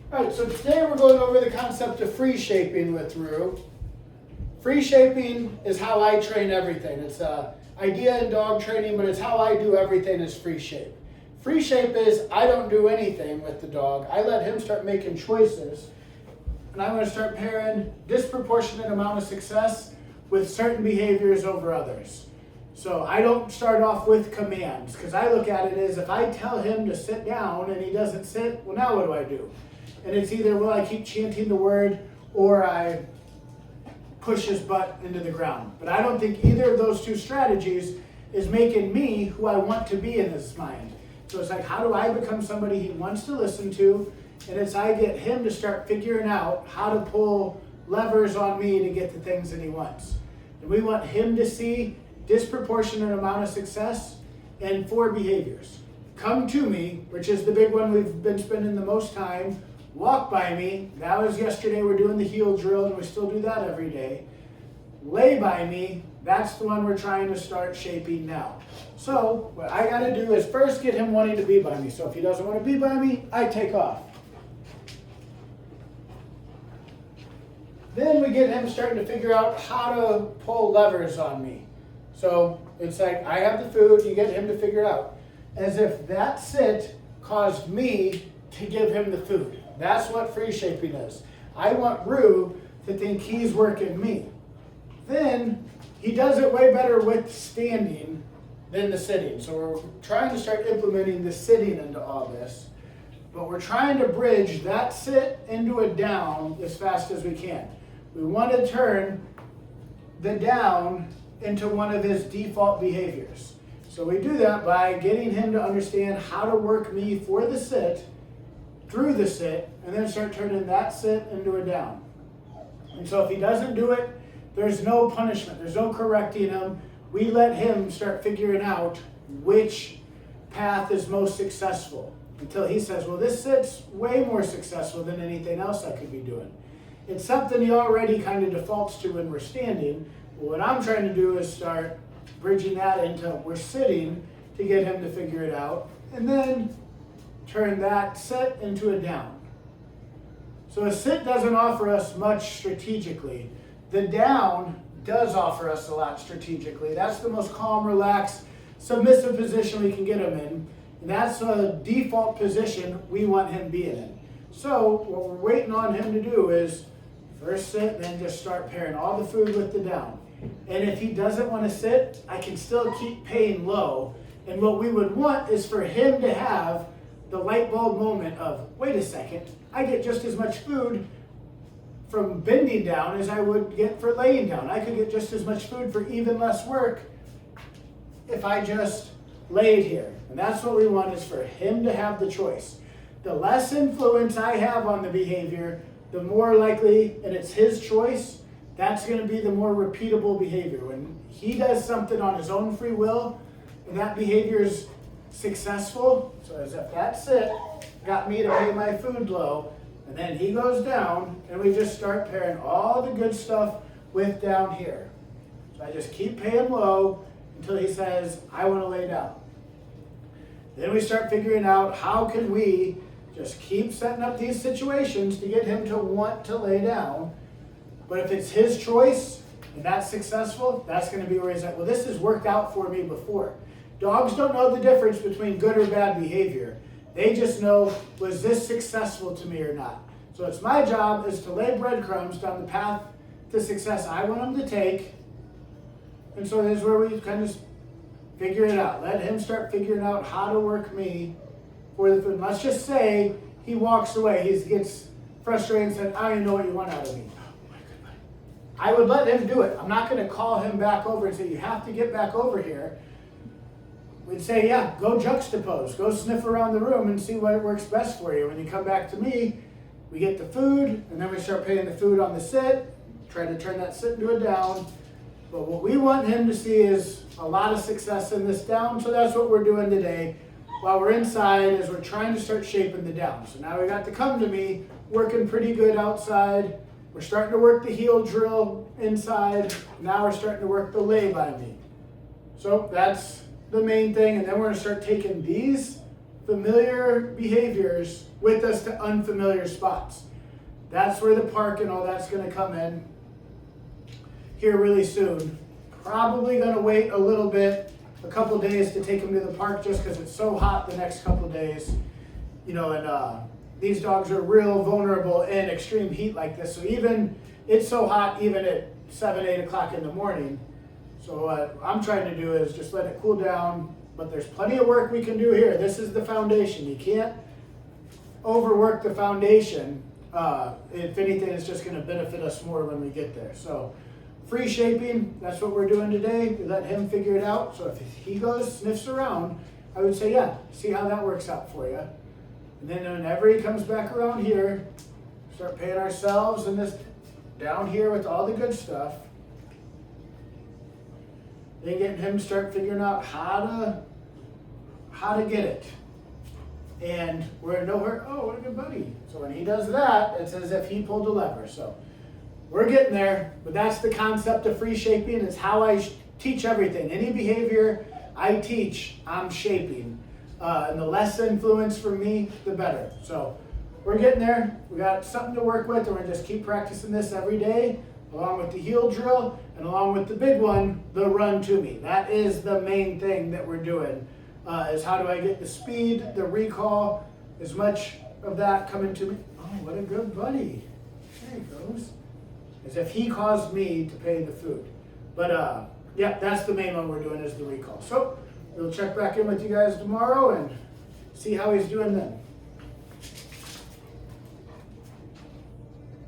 All right, so today we're going over the concept of free shaping with Rue. Free shaping is how I train everything. It's an idea in dog training, but it's how I do everything is free shape. Free shape is I don't do anything with the dog. I let him start making choices, and I'm going to start pairing disproportionate amount of success with certain behaviors over others. So I don't start off with commands, because I look at it as if I tell him to sit down and he doesn't sit, well, now what do? And it's either, well, I keep chanting the word or I push his butt into the ground. But I don't think either of those two strategies is making me who I want to be in his mind. So it's like, how do I become somebody he wants to listen to? And it's I get him to start figuring out how to pull levers on me to get the things that he wants. And we want him to see disproportionate amount of success in 4 behaviors. Come to me, which is the big one we've been spending the most time. Walk by me. That was yesterday. We're doing the heel drill, and we still do that every day. Lay by me. That's the one we're trying to start shaping now. So what I got to do is first get him wanting to be by me. So if he doesn't want to be by me, I take off. Then we get him starting to figure out how to pull levers on me. So it's like I have the food, you get him to figure it out. As if that sit caused me to give him the food. That's what free shaping is. I want Rue to think he's working me. Then he does it way better with standing than the sitting. So we're trying to start implementing the sitting into all this. But we're trying to bridge that sit into a down as fast as we can. We want to turn the down into one of his default behaviors. So we do that by getting him to understand how to work me for the sit, through the sit, and then start turning that sit into a down. And so if he doesn't do it, there's no punishment, there's no correcting him. We let him start figuring out which path is most successful until he says, well, this sit's way more successful than anything else I could be doing. It's something he already kind of defaults to when we're standing. What I'm trying to do is start bridging that into we're sitting to get him to figure it out, and then turn that sit into a down. So a sit doesn't offer us much strategically. The down does offer us a lot strategically. That's the most calm, relaxed, submissive position we can get him in. And that's a default position we want him being in. So what we're waiting on him to do is first sit, and then just start pairing all the food with the down. And if he doesn't want to sit, I can still keep paying low. And what we would want is for him to have the light bulb moment of, wait a second, I get just as much food from bending down as I would get for laying down. I could get just as much food for even less work if I just laid here. And that's what we want, is for him to have the choice. The less influence I have on the behavior, the more likely, and it's his choice, that's going to be the more repeatable behavior. When he does something on his own free will, and that behavior is successful, so as if that sit got me to pay my food low, and then he goes down, and we just start pairing all the good stuff with down here. So I just keep paying low until he says, I want to lay down. Then we start figuring out how can we just keep setting up these situations to get him to want to lay down. But if it's his choice and that's successful, that's going to be where he's like, well, this has worked out for me before. Dogs don't know the difference between good or bad behavior. They just know, was this successful to me or not? So it's my job is to lay breadcrumbs down the path to success I want him to take. And so this is where we kind of figure it out. Let him start figuring out how to work me for the food. Let's just say he walks away. He gets frustrated and said, I don't even know what you want out of me. I would let him do it. I'm not going to call him back over and say, you have to get back over here. We'd say, yeah, go juxtapose. Go sniff around the room and see what works best for you. When you come back to me, we get the food, and then we start paying the food on the sit, try to turn that sit into a down. But what we want him to see is a lot of success in this down, so that's what we're doing today. While we're inside, is we're trying to start shaping the down. So now we got the come to me, working pretty good outside. We're starting to work the heel drill inside. Now we're starting to work the lay by me. So that's the main thing. And then we're going to start taking these familiar behaviors with us to unfamiliar spots. That's where the park and all that's going to come in here really soon. Probably going to wait a little bit, a couple days to take him to the park just because it's so hot the next couple days. You know, and these dogs are real vulnerable in extreme heat like this. So even, it's so hot even at 7, 8 o'clock in the morning. So what I'm trying to do is just let it cool down, but there's plenty of work we can do here. This is the foundation. You can't overwork the foundation. If anything, it's just going to benefit us more when we get there. So free shaping, that's what we're doing today. We let him figure it out. So if he goes, sniffs around, I would say, yeah, see how that works out for you. And then whenever he comes back around here, start paying ourselves and this down here with all the good stuff. Then getting him to start figuring out how to get it. And we're in nowhere. Oh, what a good buddy. So when he does that, it's as if he pulled a lever. So we're getting there, but that's the concept of free shaping. It's how I teach everything. Any behavior I teach, I'm shaping. And the less influence from me, the better. So we're getting there. We got something to work with, and we're going to just keep practicing this every day, along with the heel drill, and along with the big one, the run to me. That is the main thing that we're doing, is how do I get the speed, the recall, as much of that coming to me. Oh, what a good buddy. There he goes. As if he caused me to pay the food. But yeah, that's the main one we're doing is the recall. So we'll check back in with you guys tomorrow and see how he's doing then.